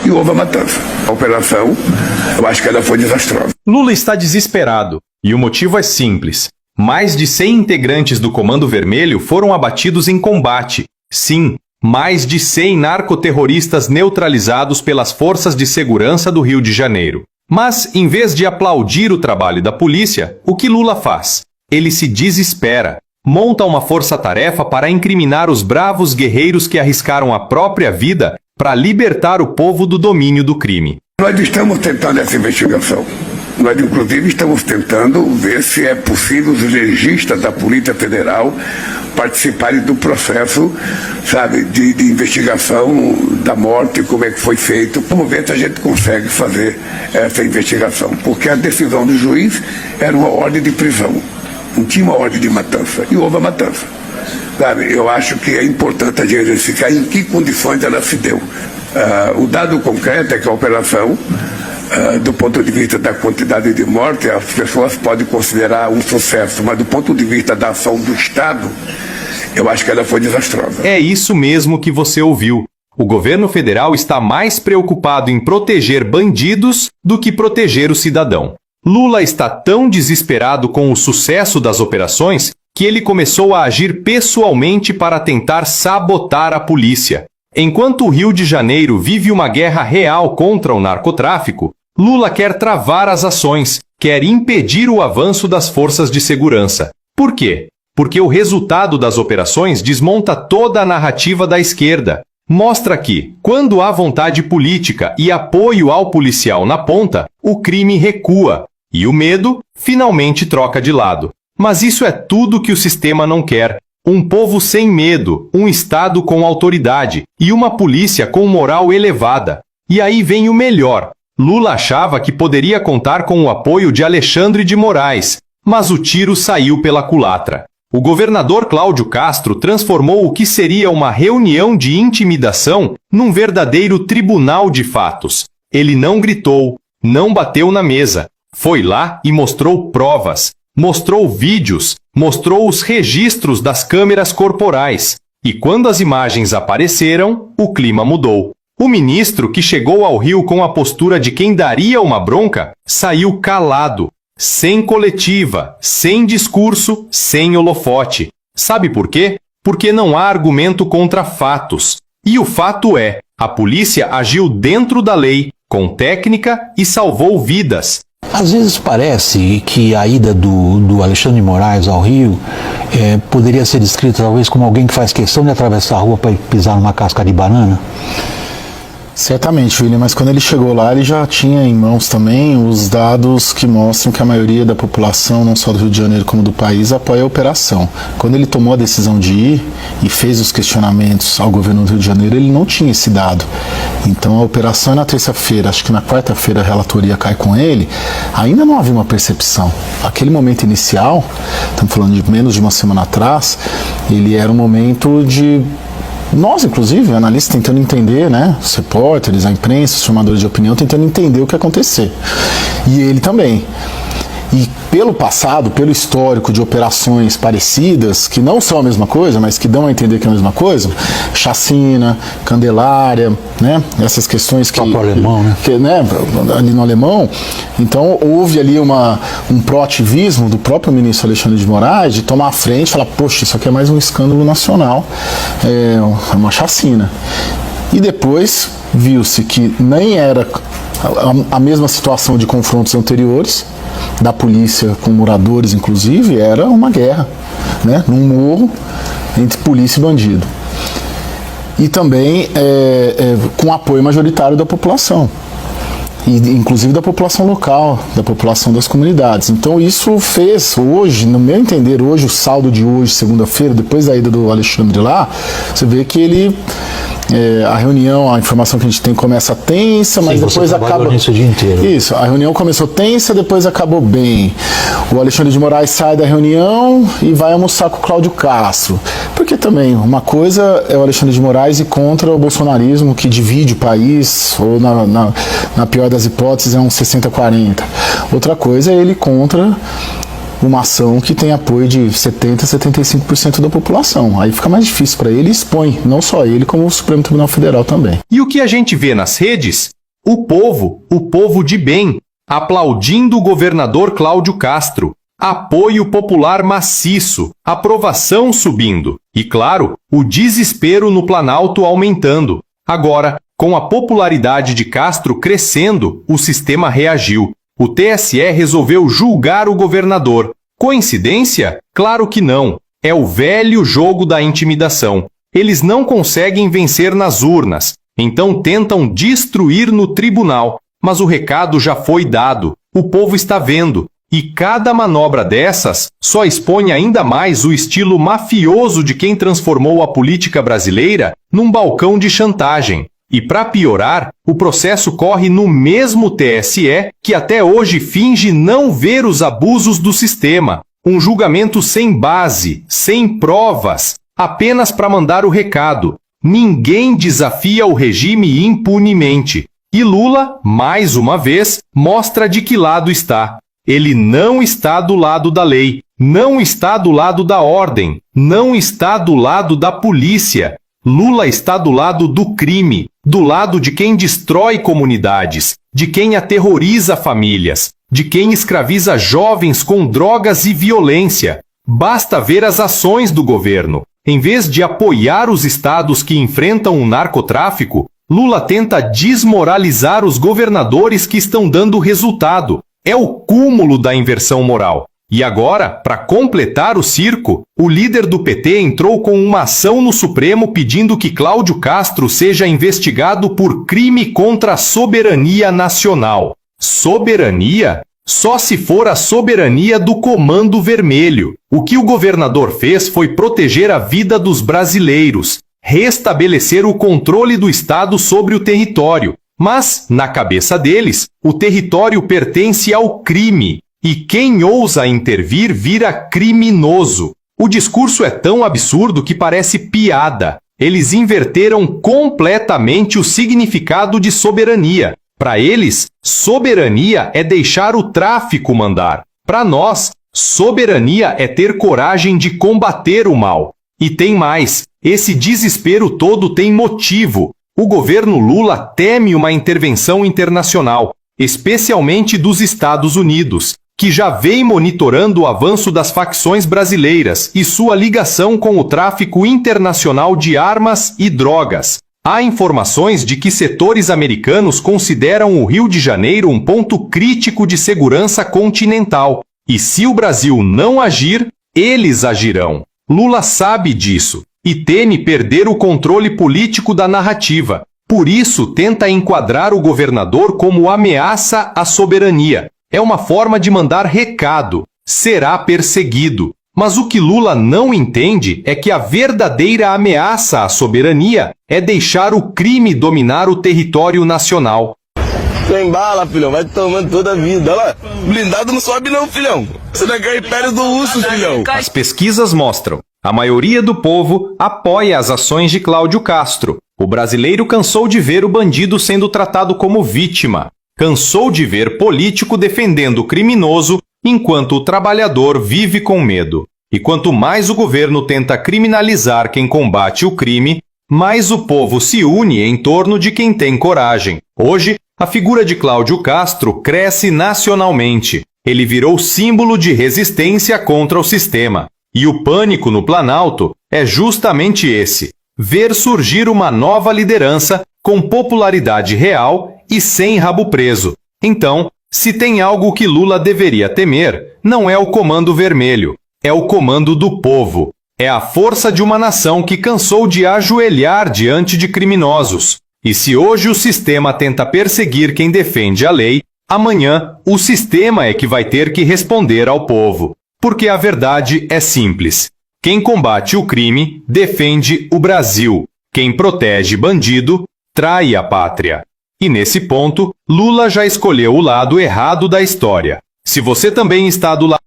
e houve a matança. A operação, eu acho que ela foi desastrosa. Lula está desesperado, e o motivo é simples. Mais de 100 integrantes do Comando Vermelho foram abatidos em combate. Sim, mais de 100 narcoterroristas neutralizados pelas forças de segurança do Rio de Janeiro. Mas, em vez de aplaudir o trabalho da polícia, o que Lula faz? Ele se desespera. Monta uma força-tarefa para incriminar os bravos guerreiros que arriscaram a própria vida para libertar o povo do domínio do crime. Nós estamos tentando essa investigação. Nós, inclusive, estamos tentando ver se é possível os legistas da Polícia Federal participarem do processo, sabe, de investigação da morte, como é que foi feito. Vamos ver se a gente consegue fazer essa investigação. Porque a decisão do juiz era uma ordem de prisão. Não tinha uma ordem de matança. E houve a matança. Sabe, eu acho que é importante a gente verificar em que condições ela se deu. O dado concreto é que a operação, do ponto de vista da quantidade de mortes, as pessoas podem considerar um sucesso, mas do ponto de vista da ação do Estado, eu acho que ela foi desastrosa. É isso mesmo que você ouviu. O governo federal está mais preocupado em proteger bandidos do que proteger o cidadão. Lula está tão desesperado com o sucesso das operações que ele começou a agir pessoalmente para tentar sabotar a polícia. Enquanto o Rio de Janeiro vive uma guerra real contra o narcotráfico, Lula quer travar as ações, quer impedir o avanço das forças de segurança. Por quê? Porque o resultado das operações desmonta toda a narrativa da esquerda. Mostra que, quando há vontade política e apoio ao policial na ponta, o crime recua e o medo finalmente troca de lado. Mas isso é tudo que o sistema não quer. Um povo sem medo, um Estado com autoridade e uma polícia com moral elevada. E aí vem o melhor. Lula achava que poderia contar com o apoio de Alexandre de Moraes, mas o tiro saiu pela culatra. O governador Cláudio Castro transformou o que seria uma reunião de intimidação num verdadeiro tribunal de fatos. Ele não gritou, não bateu na mesa. Foi lá e mostrou provas, mostrou vídeos, mostrou os registros das câmeras corporais. E quando as imagens apareceram, o clima mudou. O ministro, que chegou ao Rio com a postura de quem daria uma bronca, saiu calado, sem coletiva, sem discurso, sem holofote. Sabe por quê? Porque não há argumento contra fatos. E o fato é, a polícia agiu dentro da lei, com técnica e salvou vidas. Às vezes parece que a ida do Alexandre de Moraes ao Rio poderia ser descrita talvez como alguém que faz questão de atravessar a rua para pisar numa casca de banana. Certamente, William, mas quando ele chegou lá, ele já tinha em mãos também os dados que mostram que a maioria da população, não só do Rio de Janeiro como do país, apoia a operação. Quando ele tomou a decisão de ir e fez os questionamentos ao governo do Rio de Janeiro, ele não tinha esse dado. Então a operação é na terça-feira, acho que na quarta-feira a relatoria cai com ele, ainda não havia uma percepção. Aquele momento inicial, estamos falando de menos de uma semana atrás, ele era um momento de... Nós, inclusive, analistas tentando entender, né, os repórteres, a imprensa, os formadores de opinião, tentando entender o que ia acontecer. E ele também. E pelo passado, pelo histórico de operações parecidas, que não são a mesma coisa, mas que dão a entender que é a mesma coisa, chacina, Candelária, né, essas questões que... Próprio alemão, né? Que, né, ali no alemão. Então houve ali um proativismo do próprio ministro Alexandre de Moraes de tomar a frente e falar, poxa, isso aqui é mais um escândalo nacional, é uma chacina. E depois viu-se que nem era a mesma situação de confrontos anteriores, da polícia com moradores, inclusive, era uma guerra, né, num morro entre polícia e bandido. E também com apoio majoritário da população, e inclusive da população local, da população das comunidades. Então isso fez hoje, no meu entender, hoje o saldo de hoje, segunda-feira, depois da ida do Alexandre lá, você vê que ele... a reunião, a informação que a gente tem começa tensa, mas depois acaba... Nisso o dia inteiro. Isso, a reunião começou tensa, depois acabou bem. O Alexandre de Moraes sai da reunião e vai almoçar com o Cláudio Castro. Porque também, uma coisa é o Alexandre de Moraes ir contra o bolsonarismo que divide o país, ou na pior das hipóteses é um 60-40. Outra coisa é ele contra uma ação que tem apoio de 70% a 75% da população. Aí fica mais difícil para ele e expõe, não só ele, como o Supremo Tribunal Federal também. E o que a gente vê nas redes o povo de bem, aplaudindo o governador Cláudio Castro. Apoio popular maciço, aprovação subindo e, claro, o desespero no Planalto aumentando. Agora, com a popularidade de Castro crescendo, o sistema reagiu. O TSE resolveu julgar o governador. Coincidência? Claro que não. É o velho jogo da intimidação. Eles não conseguem vencer nas urnas, então tentam destruir no tribunal. Mas o recado já foi dado. O povo está vendo. E cada manobra dessas só expõe ainda mais o estilo mafioso de quem transformou a política brasileira num balcão de chantagem. E para piorar, o processo corre no mesmo TSE que até hoje finge não ver os abusos do sistema. Um julgamento sem base, sem provas, apenas para mandar o recado. Ninguém desafia o regime impunemente. E Lula, mais uma vez, mostra de que lado está. Ele não está do lado da lei, não está do lado da ordem, não está do lado da polícia. Lula está do lado do crime, do lado de quem destrói comunidades, de quem aterroriza famílias, de quem escraviza jovens com drogas e violência. Basta ver as ações do governo. Em vez de apoiar os estados que enfrentam o narcotráfico, Lula tenta desmoralizar os governadores que estão dando resultado. É o cúmulo da inversão moral. E agora, para completar o circo, o líder do PT entrou com uma ação no Supremo pedindo que Cláudio Castro seja investigado por crime contra a soberania nacional. Soberania? Só se for a soberania do Comando Vermelho. O que o governador fez foi proteger a vida dos brasileiros, restabelecer o controle do Estado sobre o território. Mas, na cabeça deles, o território pertence ao crime, e quem ousa intervir vira criminoso. O discurso é tão absurdo que parece piada. Eles inverteram completamente o significado de soberania. Para eles, soberania é deixar o tráfico mandar. Para nós, soberania é ter coragem de combater o mal. E tem mais, esse desespero todo tem motivo. O governo Lula teme uma intervenção internacional, especialmente dos Estados Unidos, que já vem monitorando o avanço das facções brasileiras e sua ligação com o tráfico internacional de armas e drogas. Há informações de que setores americanos consideram o Rio de Janeiro um ponto crítico de segurança continental. E se o Brasil não agir, eles agirão. Lula sabe disso e teme perder o controle político da narrativa. Por isso, tenta enquadrar o governador como ameaça à soberania. É uma forma de mandar recado. Será perseguido. Mas o que Lula não entende é que a verdadeira ameaça à soberania é deixar o crime dominar o território nacional. Tem bala, filhão, vai tomando toda a vida. Olha lá, blindado não sobe não, filhão. Você não é império do urso, filhão. As pesquisas mostram. A maioria do povo apoia as ações de Cláudio Castro. O brasileiro cansou de ver o bandido sendo tratado como vítima. Cansou de ver político defendendo o criminoso enquanto o trabalhador vive com medo. E quanto mais o governo tenta criminalizar quem combate o crime, mais o povo se une em torno de quem tem coragem. Hoje, a figura de Cláudio Castro cresce nacionalmente. Ele virou símbolo de resistência contra o sistema. E o pânico no Planalto é justamente esse: ver surgir uma nova liderança com popularidade real e sem rabo preso. Então, se tem algo que Lula deveria temer, não é o Comando Vermelho, é o comando do povo. É a força de uma nação que cansou de ajoelhar diante de criminosos. E se hoje o sistema tenta perseguir quem defende a lei, amanhã o sistema é que vai ter que responder ao povo. Porque a verdade é simples. Quem combate o crime defende o Brasil. Quem protege bandido trai a pátria. E nesse ponto, Lula já escolheu o lado errado da história. Se você também está do lado